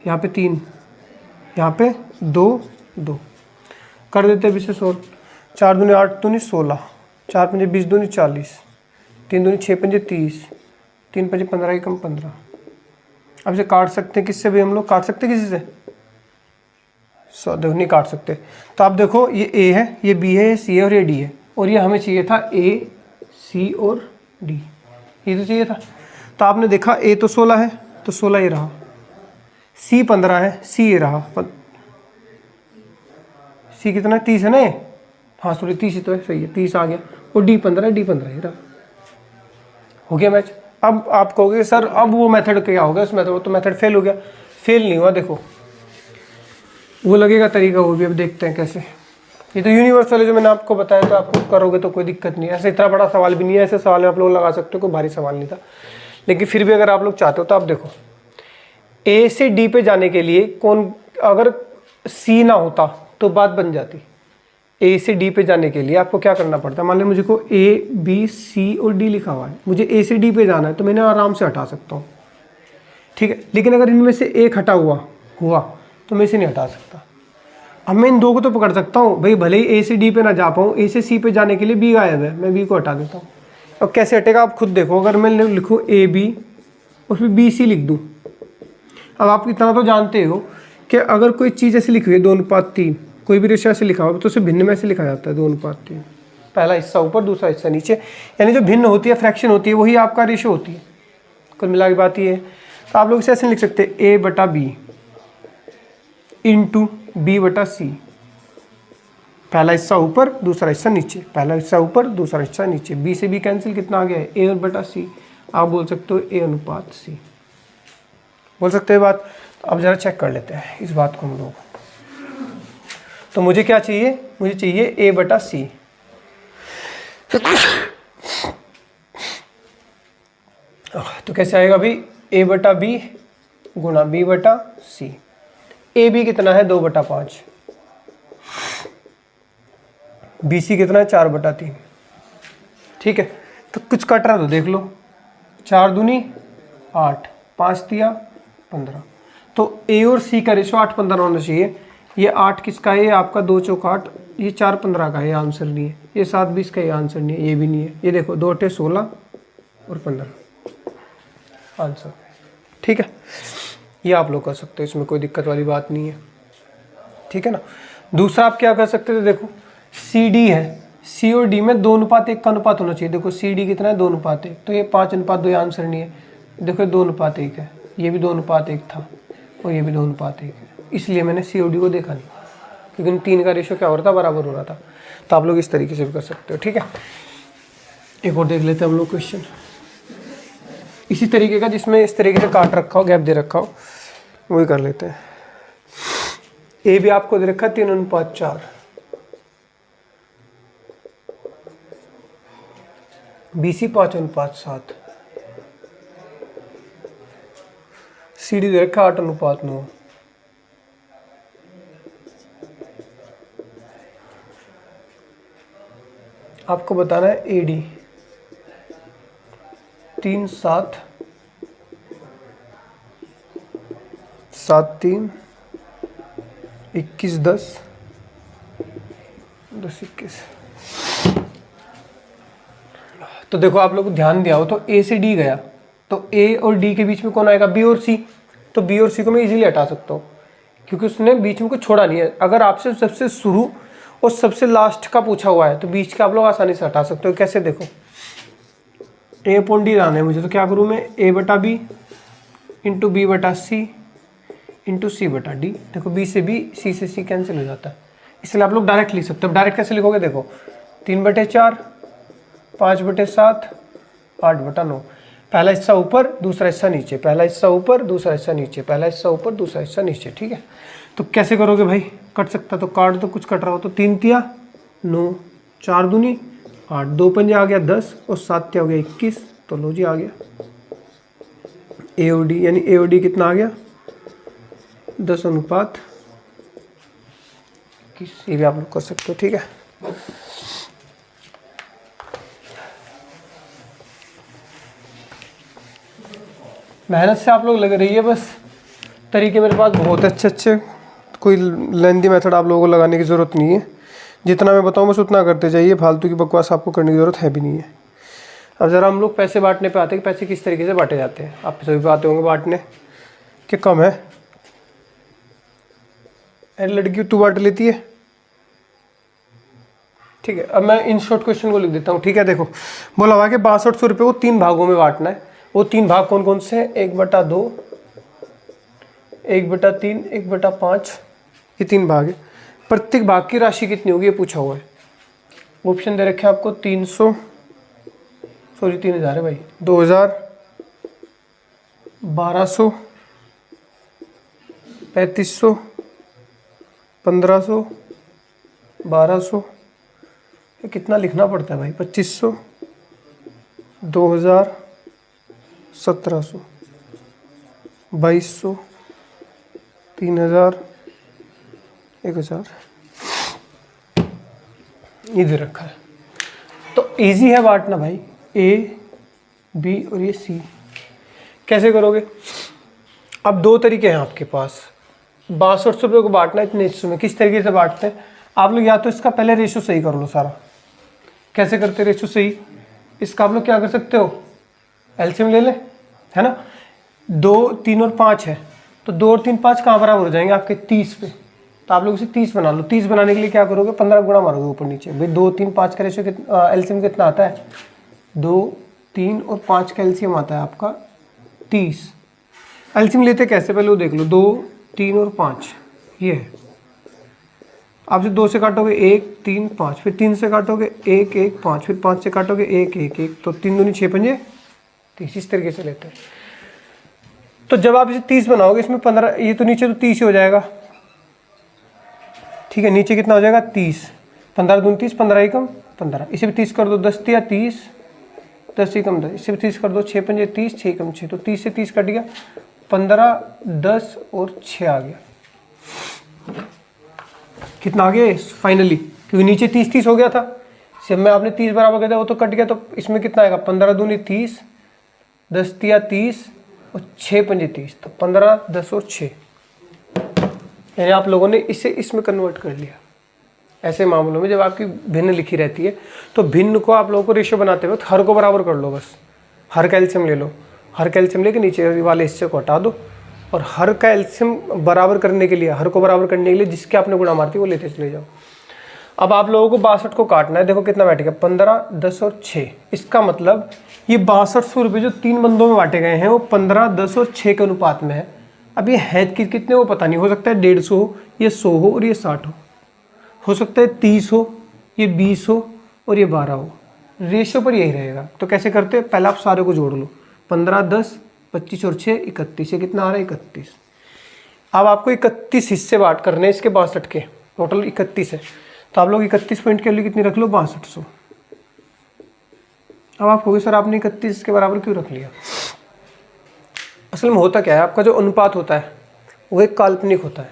A: यहाँ पे 3, यहाँ पे 2 2। कर देते हैं इसे सोल्व। 4 दूनी 8 दूनी 16, 4 पंजे 20 दूनी 40, 3 दूनी 6 पंजे 30, 3 पंजे 15 कम 15। अब इसे काट सकते हैं किससे भी, हम लोग काट सकते हैं किसी से? देखो नहीं काट सकते। तो आप देखो ये ए है, ये बी है, ये सी है और ये डी है, और ये हमें चाहिए था ए सी और डी, ये तो चाहिए था। तो आपने देखा ए तो 16 है, तो 16 ये रहा, सी 15 है, सी ये रहा, सी कितना 30 है ना ये, हाँ सॉरी 30 ही तो है, सही है 30 आ गया, और डी 15 है, डी 15 ये रहा। हो गया मैच। अब आप कहोगे सर अब वो मेथड क्या हो गया, उस मेथड तो मेथड फेल हो गया। फेल नहीं हुआ, देखो वो लगेगा तरीका, वो भी अब देखते हैं कैसे। ये तो यूनिवर्सल है जो मैंने आपको बताया, तो आपको करोगे तो कोई दिक्कत नहीं है। ऐसे इतना बड़ा सवाल भी नहीं है, ऐसे सवाल में आप लोग लगा सकते हो, कोई भारी सवाल नहीं था। लेकिन फिर भी अगर आप लोग चाहते हो तो आप देखो, ए से डी पे जाने के लिए कौन, अगर सी ना होता तो बात बन जाती। ए से डी पे जाने के लिए आपको क्या करना पड़ता है, मान लो मुझे को ए बी सी और डी लिखा हुआ है, मुझे ए से डी पे जाना है, तो मैंने आराम से हटा सकता हूँ, ठीक है। लेकिन अगर इनमें से एक हटा हुआ तो मैं इसे नहीं हटा सकता। अब मैं इन दो को तो पकड़ सकता हूँ भाई, भले ही ए से डी पे ना जा पाऊँ, ए से सी पे जाने के लिए बी गायब है, मैं बी को हटा देता हूँ। अब कैसे हटेगा आप खुद देखो। अगर मैं लिखूँ ए बी, उसमें बी सी लिख दूँ, अब आप इतना तो जानते हो कि अगर कोई चीज़ ऐसी लिखी हुई है 2:3, कोई भी रेशो ऐसे लिखा हुआ तो उसे भिन्न में से लिखा जाता है 2:3, पहला हिस्सा ऊपर दूसरा हिस्सा नीचे, यानी जो भिन्न होती है फ्रैक्शन होती है वही आपका रेशो होती है। कुल मिला के बात ये है। तो आप लोग इसे ऐसे लिख सकते हैं ए बटा बी इंटू बी बटा सी, पहला हिस्सा ऊपर दूसरा हिस्सा नीचे, पहला हिस्सा ऊपर दूसरा हिस्सा नीचे, बी से बी कैंसिल, कितना आ गया है ए और बटा सी। आप बोल सकते हो ए अनुपात सी, बोल सकते हैं बात। अब जरा चेक कर लेते हैं इस बात को हम लोग। तो मुझे क्या चाहिए, मुझे चाहिए ए बटा सी। तो कैसे आएगा भाई, ए बटा बी गुणा बी बटा सी। ए बी कितना है 2/5, बी सी कितना है 4/3, ठीक है। तो कुछ कट रहा तो देख लो, 4 दूनी 8, 5 दिया 15। तो ए और सी का रेशो 8:15 होना चाहिए। ये 8 किसका है, ये आपका 2 चौक 8, ये 4:15 का है, ये आंसर नहीं है। ये 7:20 का, ये आंसर नहीं है, ये भी नहीं है। ये देखो 2 8 16 और 15 आंसर, ठीक है। ये आप लोग कर सकते हो, इसमें कोई दिक्कत वाली बात नहीं है, ठीक है ना। दूसरा आप क्या कर सकते थे, देखो सी डी है, सी और डी में 2:1 का अनुपात होना चाहिए। देखो सी डी कितना है 2:1, तो ये 5:2, ये आंसर नहीं है। देखो 2:1 है, ये भी 2:1 था और ये भी 2:1 है, इसलिए मैंने सी और डी को देखा नहीं, क्योंकि इन तीन का रेशो क्या हो रहा था, बराबर हो रहा था। तो आप लोग इस तरीके से भी कर सकते हो, ठीक है। एक और देख लेते हैं हम लोग क्वेश्चन इसी तरीके का, जिसमें इस तरीके से काट रखा हो, गैप दे रखा हो, वही कर लेते हैं। ए भी आपको दे रखा है 3:4, बी सी 5:7, सी डी दे रखा 8:9। आपको बताना है ए डी 3 7 7 3 21 10 10 21। तो देखो आप लोग ध्यान दिया हो तो ए से डी गया, तो ए और डी के बीच में कौन आएगा, बी और सी। तो बी और सी को मैं इजीली हटा सकता हूँ, क्योंकि उसने बीच में कुछ छोड़ा नहीं है। अगर आपसे सबसे शुरू और सबसे लास्ट का पूछा हुआ है तो बीच का आप लोग आसानी से हटा सकते हो। कैसे, देखो ए अपॉन डी लाना है मुझे, तो क्या करूँ मैं, ए बटा बी इंटू बी बटा सी इंटू सी बटा डी। देखो बी से बी, सी से सी कैंसिल हो जाता है, इसलिए आप लोग डायरेक्ट लिख सकते हो। डायरेक्ट कैसे लिखोगे, देखो 3/4 5/7 8/9, पहला हिस्सा ऊपर दूसरा हिस्सा नीचे, पहला हिस्सा ऊपर दूसरा हिस्सा नीचे, पहला हिस्सा ऊपर दूसरा हिस्सा नीचे, ठीक है। तो कैसे करोगे भाई, कट सकता तो काट दो, कुछ कट रहा हो तो 3 तिया 9, 4 दूनी 8, 2 पंजे आ गया 10 और 7 तिया हो गया 21। तो लो जी आ गया AOD, यानी AOD कितना आ गया 10:21। ये भी आप लोग कर सकते हो, ठीक है। मेहनत से आप लोग लग रही है, बस तरीके मेरे पास बहुत अच्छे, कोई लेंदी मेथड आप लोगों को लगाने की ज़रूरत नहीं है। जितना मैं बताऊँ बस उतना करते जाइए, फालतू की बकवास आपको करने की ज़रूरत है भी नहीं है। अब ज़रा हम लोग पैसे बांटने पे आते हैं कि पैसे किस तरीके से बांटे जाते हैं। आप सभी पे आते होंगे बांटने कि कम है, अरे लड़की तू बांट लेती है, ठीक है। अब मैं इन शॉर्ट क्वेश्चन को लिख देता हूँ, ठीक है। देखो बोला हुआ कि 6200 रुपये को 3 भागों में बांटना है। वो 3 भाग कौन कौन से हैं? 1/2, 1/3, 1/5, ये 3 भाग है। प्रत्येक भाग की राशि कितनी होगी ये पूछा हुआ है। ऑप्शन दे रखे आपको 3000 है भाई, 2000, 1200, 3500, 1500, 1200, ये कितना लिखना पड़ता है भाई, 2500, 2000, 1700, 2200, 3000, 1000, ये दे रखा है। तो इजी है बांटना भाई, A, B और ये C। कैसे करोगे? अब 2 तरीके हैं आपके पास। 6200 रुपये को बांटना है इतने हिस्सों में। किस तरीके से बांटते हैं आप लोग? या तो इसका पहले रेशो सही कर लो सारा। कैसे करते रेशो सही? इसका आप लोग क्या कर सकते हो, एलसीएम ले लें, है ना। 2, 3 और 5 है, तो 2 और 3, 5 कहाँ बराबर हो जाएंगे आपके 30 पे। तो आप लोग इसे 30 बना लो। 30 बनाने के लिए क्या करोगे, 15 गुणा मारोगे ऊपर नीचे। भाई 2, 3, 5 का रेशो एलसीएम कितना आता है? 2, 3 और 5 का एलसीएम आता है आपका 30। एलसीएम लेते कैसे पहले वो देख लो। 2, 3 और 5 ये है। आप जो 2 से काटोगे 1, 3, 5, फिर 3 से काटोगे 1, 1, 5, फिर 5 से काटोगे 1, 1, 1, तो 3 दूनी 6 पंजे 30। इस तरीके से लेते हैं। तो जब आप इसे 30 बनाओगे, इसमें 15, ये तो नीचे तो 30 ही हो जाएगा, ठीक है। नीचे कितना हो जाएगा 30, 15 दूनी 30, 15 एकम 15, इसे भी 30 कर दो, 10 या 30, 10 एकम 10, इसे भी 30 कर दो, 6 पंजे 30, 6 एकम 6, तो 30 से 30 कट गया, 15, 10 और 6 आ गया। कितना आ गया फाइनली, क्योंकि नीचे 30 हो गया था। सिर्फ में आपने 30 बराबर कर दिया, वो तो कट गया, तो इसमें कितना आएगा, 15 दूनी 30, 10 या 30 और 6 पंजे 30, तो 15, 10 और 6, यानी आप लोगों ने इसे इसमें कन्वर्ट कर लिया। ऐसे मामलों में जब आपकी भिन्न लिखी रहती है, तो भिन्न को आप लोगों को रेशो बनाते वक्त हर को बराबर कर लो। बस हर का एलसीएम ले लो, हर का एलसीएम लेके नीचे वाले हिस्से को हटा दो, और हर का एलसीएम बराबर करने के लिए, हर को बराबर करने के लिए जिसके आपने गुणा मारती वो लेते चले जाओ। अब आप लोगों को 62 को काटना है। देखो कितना बैठेगा, 15, 10 और 6। इसका मतलब ये 6200 रुपये जो 3 बंदों में बांटे गए हैं वो 15, 10 और 6 के अनुपात में है। अब ये है कितने वो पता नहीं, हो सकता है 150 हो, ये 100 हो और ये 60 हो सकता है 30 हो, ये 20 हो और ये 12 हो। रेशो पर यही रहेगा। तो कैसे करते हैं, पहले आप सारे को जोड़ लो, 15, 10, 25 और 6, 31। ये कितना आ रहा है 31। अब आपको 31 हिस्से बांट करने हैं इसके 62 के, टोटल 31 है, तो आप लोग 31 पॉइंट के लिए कितनी रख लो, 6200। अब आप कहोगे सर आपने 31 के बराबर क्यों रख लिया? असल में होता क्या है, आपका जो अनुपात होता है वो एक काल्पनिक होता है,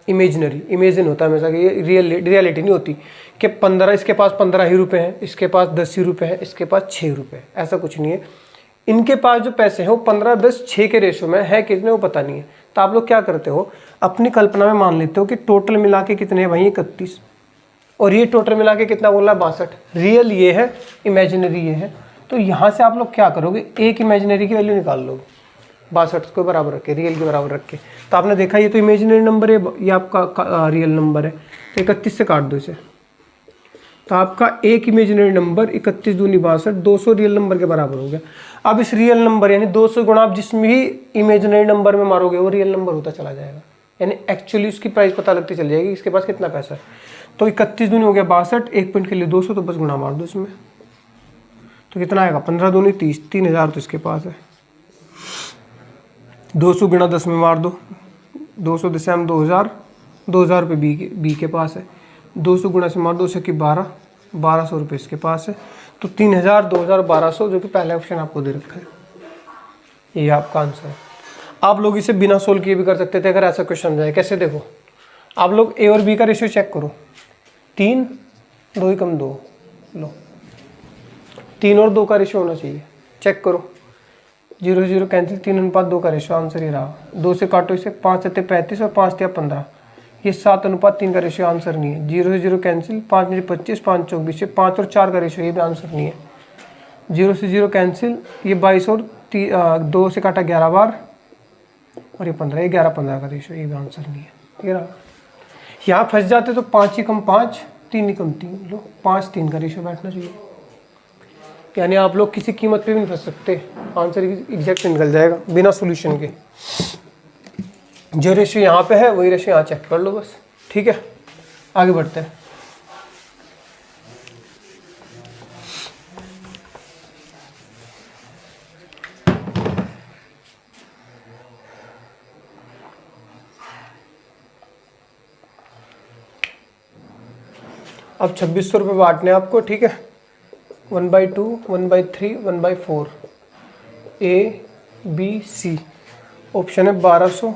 A: इमेजिन होता है हमेशा, कि ये रियलिटी नहीं होती कि 15, इसके पास 15 ही रुपये हैं, इसके पास 10 ही रुपये हैं, इसके पास 6 रुपये है। ऐसा कुछ नहीं है। इनके पास जो पैसे हैं वो 15, 10, 6 के रेशो में है, कितने वो पता नहीं है। तो आप लोग क्या करते हो, अपनी कल्पना में मान लेते हो कि टोटल मिला के कितने हैं भाई 31, और ये टोटल मिला के कितना बोला 62। रियल ये है, इमेजिनरी ये है। तो यहाँ से आप लोग क्या करोगे, एक इमेजिनरी की वैल्यू निकाल लोगे, 62 को बराबर रख के, रियल के बराबर रख के। तो आपने देखा ये तो इमेजिनरी नंबर है, ये आपका रियल नंबर है, तो 31 से काट दो इसे। तो आपका एक इमेजिनरी नंबर 31 दूनी 62, 200 रियल नंबर के बराबर हो गया। अब इस रियल नंबर यानी 200 गुणा आप जिसमें भी इमेजिनरी नंबर में मारोगे वो रियल नंबर होता चला जाएगा, यानी एक्चुअली उसकी प्राइस पता लगती चल जाएगी इसके पास कितना पैसा है। तो 31 दूनी हो गया 62, 1 पॉइंट के लिए 200, तो बस गुणा मार दो इसमें, तो कितना आएगा, 15 दूनी 30, 3000 तो इसके पास है। 200 गुणा 10 में मार दो, 200 10 2000, 2000 रुपये बी के पास है। 200 गुणा से मार दो, 200 की 12, 1200 रुपये इसके पास है। तो 3000, 2000, 1200, जो कि पहला ऑप्शन आपको दे रखा है। ये आपका आंसर है। आप लोग इसे बिना सोल्व किए भी कर सकते थे अगर ऐसा क्वेश्चन जाए। कैसे? देखो आप लोग ए और बी का रेशियो चेक करो, 3 2 एकम 2, लो 3 और 2 का रेशियो होना चाहिए, चेक करो, 0 0 कैंसिल, 3:2 का रेशियो, आंसर ही रहा। 2 से काटो इसे, 5 7 35 और 5 3 15, ये 7:3 का रेशियो, आंसर नहीं है। 0 से 0 कैंसिल, 5 5 25, 5 24, ये 5 और 4 का रेशियो, ये भी आंसर नहीं है। 0 से 0 कैंसिल, ये 22 और 2 से काटा 11 बार, और ये 15, ये 11 15 का रेशियो, ये भी आंसर नहीं है। ठीक है ना? यहाँ फंस जाते तो 5 एकम 5, 3 एकम 3, लो 5 3 का रेशियो बैठना चाहिए। यानी आप लोग किसी कीमत पे भी नहीं फंस सकते, आंसर एग्जैक्ट निकल जाएगा बिना सॉल्यूशन के। जो रेशियो यहाँ पे है वही रेशियो यहाँ चेक कर लो बस। ठीक है, आगे बढ़ते हैं। अब 2600 रुपये बांटने आपको। ठीक है, 1/2, 1/3, 1/4, ए बी सी। ऑप्शन है 1200,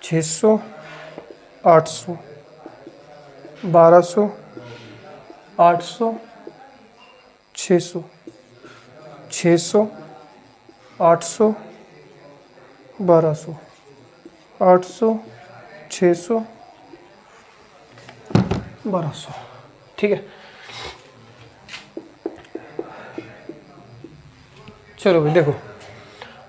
A: 600, 800, 1200, 800, 600, 600, 800, 1200, 800, 600, 1200। ठीक है, चलो भाई देखो,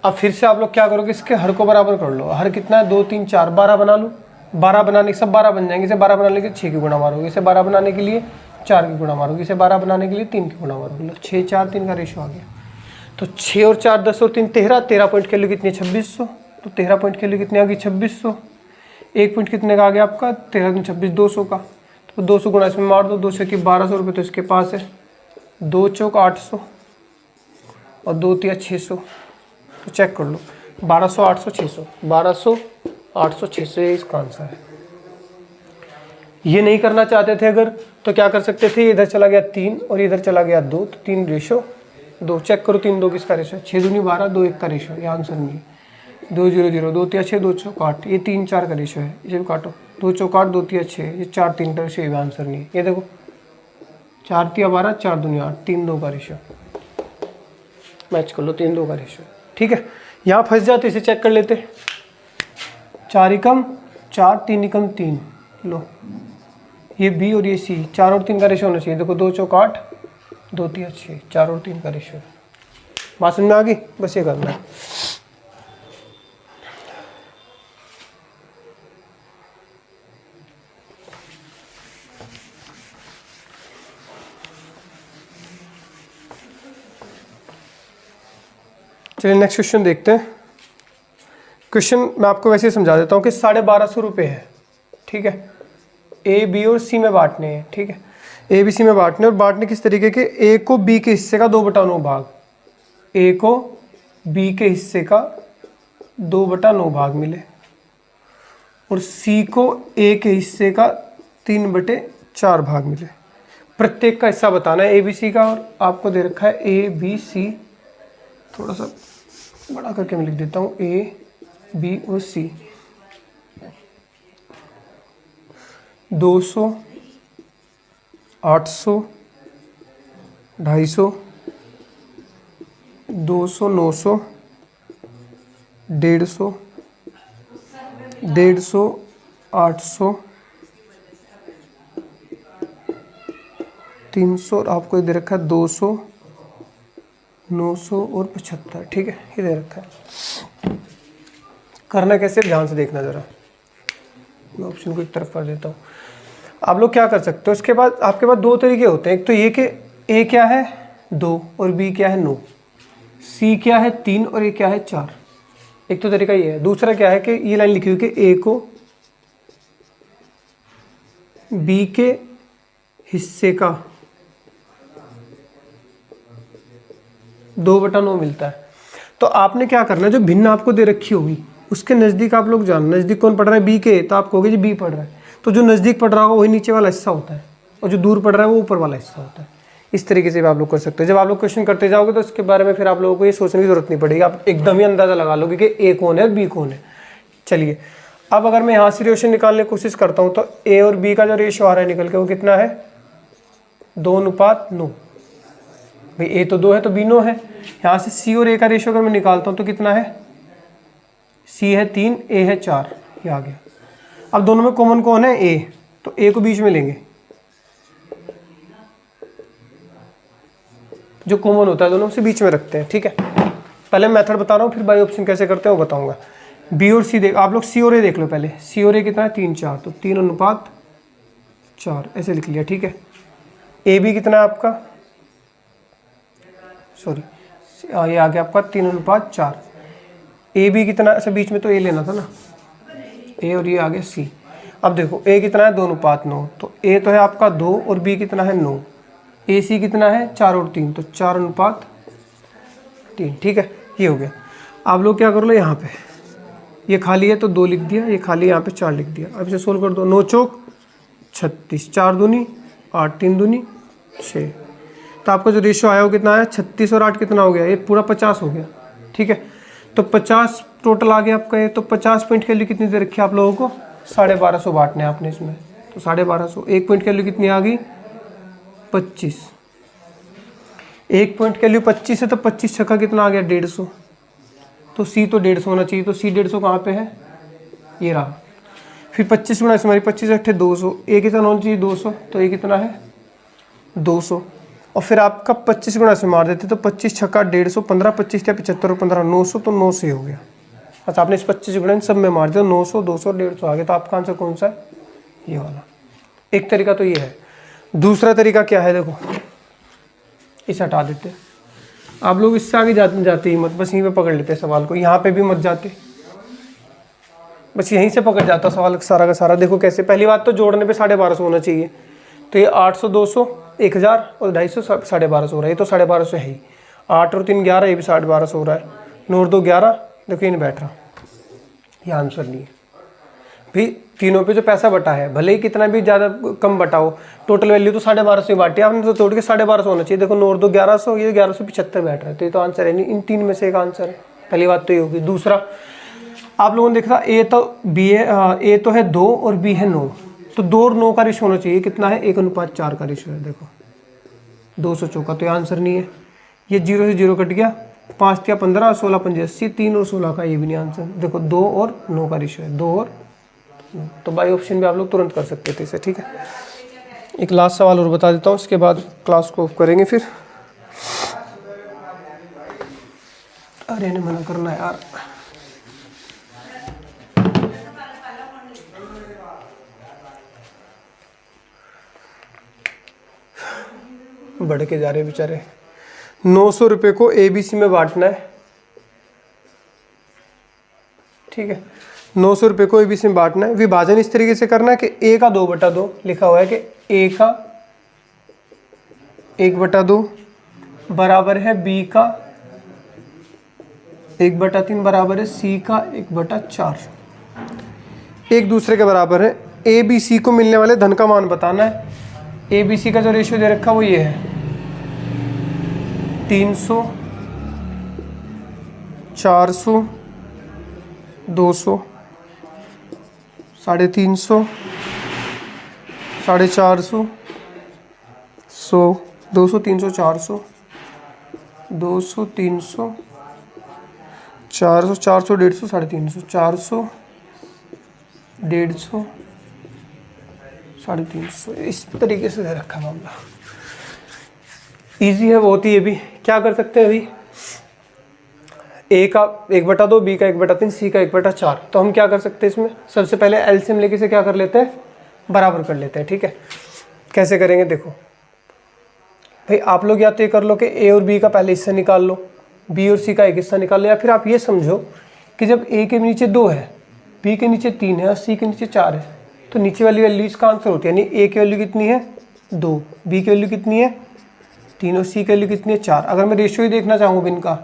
A: अब फिर से आप लोग क्या करोगे, इसके हर को बराबर कर लो। हर कितना है? 2 3 4, 12 बना लो। 12 बनाने के सब 12 बन जाएंगे। इसे 12 बनाने के लिए 6 की गुणा मारोगे, इसे 12 बनाने के लिए 4 की गुणा मारोगे, इसे 12 बनाने के लिए 3 की गुणा मारोगे। 6 4 3 का रेशियो आ गया। तो 6 और 4 10 और 3 13, 13 पॉइंट के लिए कितनी? 2600। तो 13 पॉइंट के लिए कितनी आ गई? 2600। 1 पॉइंट कितने का आ गया आपका? 13 दूनी 26, 200 का। तो 200 गुणा इसमें मार दो, 200 की 1200 रुपये तो इसके पास है। 2 चौक 800 और 2 तिया 600। तो चेक कर लो, 1200 800 600, 1200 800 600, ये इसका आंसर है। ये नहीं करना चाहते थे अगर, तो क्या कर सकते थे? इधर चला गया 3 और इधर चला गया 2, तो 3 रेशो 2। चेक करो 3 2 किसका रेशो? 6 दूनी 12, 2 1 का रेशो, ये आंसर नहीं है। 2 0 0, 2 तिया 6, 2 चौक 8, ये 3 4 का रेशो है, इसे भी काटो। 2 चौक 8, 2 तिया 6, ये 4 3 का रेशो, ये भी आंसर नहीं है। ये देखो 4 तिया 12, 4 दूनी 8, 3 2 का रेशो, मैच कर लो, 3 2 का रेशो। ठीक है, यहाँ फंस जाते, इसे चेक कर लेते। 4 एकम 4, 3 एकम 3, लो ये बी और ये सी, 4 और 3 का रेशो होना चाहिए। देखो 2 चौक 8, 2 तिया 6, 4 और 3 का रेशो। बात समझ में आ गई? बस ये करना है। चलिए नेक्स्ट क्वेश्चन देखते हैं। क्वेश्चन मैं आपको वैसे ही समझा देता हूँ कि 1250 रुपये है। ठीक है, ए बी और सी में बांटने हैं। ठीक है, ए बी सी में बांटने, और बांटने किस तरीके के? ए को बी के हिस्से का 2/9 भाग, ए को बी के हिस्से का 2/9 भाग मिले, और सी को ए के हिस्से का 3/4 भाग मिले। प्रत्येक का हिस्सा बताना है ए बी सी का, और आपको दे रखा है ए बी सी, थोड़ा सा बड़ा करके मैं लिख देता हूँ, ए बी और सी। 200, 800, 250, 200, 900, 150, 150, 800, 300, और आपको दे रखा है 200, 900 और 75। ठीक है, ये दे रखा है। करना कैसे, ध्यान से देखना जरा। मैं ऑप्शन को एक तरफ कर देता हूँ। आप लोग क्या कर सकते हो, इसके बाद आपके पास 2 तरीके होते हैं। एक तो ये कि ए क्या है 2 और बी क्या है 9, सी क्या है 3 और ए क्या है 4। एक तो तरीका ये है। दूसरा क्या है कि ये लाइन लिखी हुई कि ए को बी के हिस्से का 2/9 मिलता है। तो आपने क्या करना है, जो भिन्न आपको दे रखी होगी उसके नज़दीक आप लोग जाना। नज़दीक कौन पढ़ रहा है? बी के, तो आप कहोगे जी बी पढ़ रहा है, तो जो नज़दीक पढ़ रहा होगा वही नीचे वाला हिस्सा होता है, और जो दूर पढ़ रहा है वो ऊपर वाला हिस्सा होता है। इस तरीके से भी आप लोग कर सकते हो। जब आप लोग क्वेश्चन करते जाओगे तो इसके बारे में फिर आप लोगों को ये सोचने की जरूरत नहीं पड़ेगी, आप एकदम ही अंदाजा लगा लोगे कि ए कौन है बी कौन है। चलिए अब अगर मैं यहाँ से रेशियो निकालने की कोशिश करता हूँ तो ए और बी का जो रेशियो आ रहा है निकल के वो कितना है 2:9। भाई ए तो 2 है तो बी 9 है। यहाँ से सी और ए का रेशियो अगर मैं निकालता हूँ तो कितना है, सी है 3 ए है 4, ये आ गया। अब दोनों में कॉमन कौन है ए, तो ए को बीच में लेंगे, जो कॉमन होता है दोनों से बीच में रखते हैं। ठीक है, पहले मेथड बता रहा हूँ फिर बाई ऑप्शन कैसे करते हैं वो बताऊंगा। बी और सी देख, आप लोग सी और ए देख लो पहले। सी और ए कितना है 3 4, तो 3:4 ऐसे लिख लिया। ठीक है, ए बी कितना है आपका, सॉरी ये आ गया आपका 3:4। ए बी कितना, ऐसे बीच में तो ए लेना था ना, ए और ये आ गया सी। अब देखो ए कितना है 2:9, तो ए तो है आपका 2 और बी कितना है 9। ए सी कितना है 4 और 3, तो 4:3। ठीक है, ये हो गया। आप लोग क्या कर लो, यहाँ पे ये खाली है तो 2 लिख दिया, ये खाली यहाँ पे 4 लिख दिया। अब इसे सोल्व कर दो, 9 चौक 36, 4 दूनी 8, 3 दूनी 6। तो आपका जो रेशियो आया वो कितना है 36 और 8 कितना हो गया, ये पूरा 50 हो गया। ठीक है, तो 50 टोटल आ गया आपका ये। तो 50 पॉइंट की वैल्यू कितनी दे रखी है आप लोगों को, 1250 बांटने आपने इसमें, तो 1250। 1 पॉइंट की वैल्यू कितनी आ गई 25। 1 पॉइंट की वैल्यू 25 है तो 25 छक्का कितना आ गया 150। तो सी तो 150 होना चाहिए, तो सी 150 कहाँ पे है, ये रहा। फिर 25 गुणा हमारी 25 8 200, ए कितना होना चाहिए 200, तो ये कितना है 200। और फिर आपका 25 गुणा से मार देते तो 25 छक्का 150, 15 25 या 75 और 15 900, तो 900 ही हो गया। अच्छा आपने इस 25 गुणा सब में मार दिया, 900 200 150 आ गया। तो आपका आंसर कौन सा है, ये वाला। एक तरीका तो ये है। दूसरा तरीका क्या है, देखो इसे हटा देते हैं। आप लोग इससे आगे जाते ही मत, बस यहीं पे पकड़ लेते हैं सवाल को, यहाँ पे भी मत जाते, बस यहीं से पकड़ जाता सवाल सारा का सारा। देखो कैसे, पहली बात तो जोड़ने पे 1250 होना चाहिए, तो ये 800 200 1000 और 250 1250 हो रहा है, ये तो 1250 है ही। 8 और 3 11, ये भी 1250 हो रहा है। 9 और 2 11, देखो ये नहीं बैठ रहा, ये आंसर नहीं है भाई। तीनों पे जो पैसा बटा है, भले ही कितना भी ज़्यादा कम बटाओ, टोटल वैल्यू तो 1250 बांटी आपने, तो तोड़ के 1250 होना चाहिए। देखो 9 और 2 1100, ये 1175 बैठ रहा है, तो ये तो आंसर है नहीं, इन तीन में से एक आंसर है। पहली बात तो ये होगी। दूसरा, आप लोगों ने देखा ए तो बी है, ए तो है 2 और बी है 9, तो 2 और 9 का रेशियो होना चाहिए, कितना है 1:4 का रेशियो है। देखो 200 चौका, तो ये आंसर नहीं है। ये 0 से 0 कट गया, 5 या 15 16 5 80, 3 और 16 का, ये भी नहीं आंसर। देखो 2 और 9 का रेशियो है, 2 और 9, तो बाई ऑप्शन भी आप लोग तुरंत कर सकते थे इसे। ठीक है, एक लास्ट सवाल और बता देता हूँ, उसके बाद क्लास को ऑफ करेंगे फिर। अरे ने मना करना यार, बढ़ के जा रहे बेचारे। 900 रुपये को ABC में बांटना है। ठीक है, 900 रुपये को ABC में बांटना है। विभाजन इस तरीके से करना है कि A का 2/2 लिखा हुआ है कि A का 1/2 बराबर है B का 1/3 बराबर है C का 1/4, एक दूसरे के बराबर है। ABC को मिलने वाले धन का मान बताना है। ABC का जो रेशियो दे रखा है वो ये है 300 400 200 350 450 100 200 300 400 200 300 400 400 150 350 400 150 350, इस तरीके से दे रखा मामला। इजी है बहुत ही। ये भी क्या कर सकते हैं अभी, ए का 1/2, बी का 1/3, सी का 1/4। तो हम क्या कर सकते हैं इसमें, सबसे पहले एलसीएम लेके से क्या कर लेते हैं, बराबर कर लेते हैं। ठीक है, कैसे करेंगे देखो भाई, आप लोग या तो ये कर लो कि ए और बी का पहले हिस्सा निकाल लो, बी और सी का एक हिस्सा निकाल लो, या फिर आप ये समझो कि जब ए के नीचे 2 है, बी के नीचे 3 है और सी के नीचे 4 है, तो नीचे वाली वैल्यू इसका आंसर होती है। यानी ए की वैल्यू कितनी है 2, बी की वैल्यू कितनी है 3 और सी की वैल्यू कितनी है 4। अगर मैं रेशियो ही देखना चाहूँ इनका,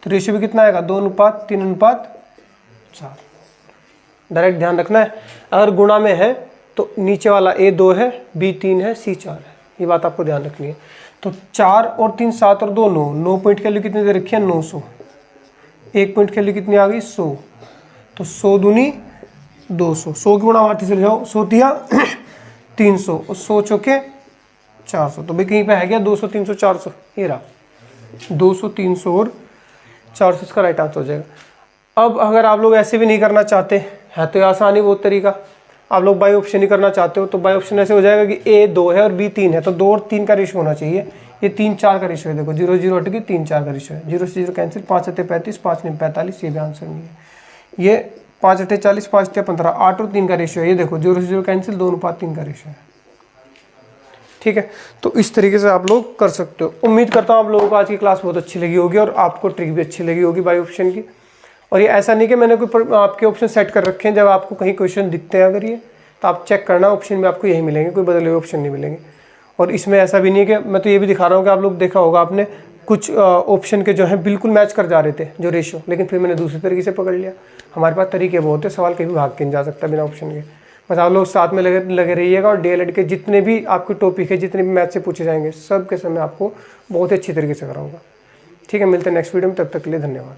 A: तो रेशियो भी कितना आएगा 2:3:4। डायरेक्ट ध्यान रखना है। अगर गुणा में है तो नीचे वाला ए 2 है, बी 3 है, सी 4 है, ये बात आपको ध्यान रखनी है। तो 4 और 3 7 और 2 9, 9 पॉइंट की वैल्यू कितनी दे रखी है 900, 1 पॉइंट की वैल्यू कितनी आ गई 100, तो 100 दूनी 200, 100 की गुणा मारते चले जाओ, 100 तिया 300 और 100 चौके 400, तो भाई कहीं पे है क्या 200 300 400, ये रहा 200 300 और 400 इसका राइट आंसर हो जाएगा। अब अगर आप लोग ऐसे भी नहीं करना चाहते है तो आसान ही बहुत तरीका, आप लोग बाई ऑप्शन ही करना चाहते हो तो बाई ऑप्शन ऐसे हो जाएगा कि ए 2 है और बी 3 है, तो 2 और 3 का रेशियो होना चाहिए, ये 3 4 का रेशियो है, देखो 0 0 हट के 3 4 का रेशियो है, 0 से 0 कैंसिल, 5 7 35, 5 9 45, ये भी आंसर नहीं है, ये 5 8 40, 5 8 15, 8 और 3 का रेशियो है, ये देखो 0 से 0 कैंसिल, 2:3 का रेशियो है। ठीक है, तो इस तरीके से आप लोग कर सकते हो। उम्मीद करता हूँ आप लोगों को आज की क्लास बहुत अच्छी लगी होगी और आपको ट्रिक भी अच्छी लगी होगी बाई ऑप्शन की। और ये ऐसा नहीं कि मैंने कोई आपके ऑप्शन सेट कर रखे हैं, जब आपको कहीं क्वेश्चन दिखते हैं अगर ये तो आप चेक करना, ऑप्शन में आपको यही मिलेंगे, कोई बदले हुए ऑप्शन नहीं मिलेंगे। और इसमें ऐसा भी नहीं है कि मैं तो ये भी दिखा रहा हूँ कि आप लोग देखा होगा आपने कुछ ऑप्शन के जो है बिल्कुल मैच कर जा रहे थे जो रेशियो, लेकिन फिर मैंने दूसरे तरीके से पकड़ लिया। हमारे पास तरीके बहुत है, सवाल कहीं भी भाग के नहीं जा सकता बिना ऑप्शन के। बस आप लोग साथ में लगे रहिएगा और डीएलएड के जितने भी आपके टॉपिक है, जितने भी मैथ से पूछे जाएंगे, सब के सब मैं आपको बहुत ही अच्छी तरीके से कराऊंगा। ठीक है, मिलते हैं नेक्स्ट वीडियो में, तब तक के लिए धन्यवाद।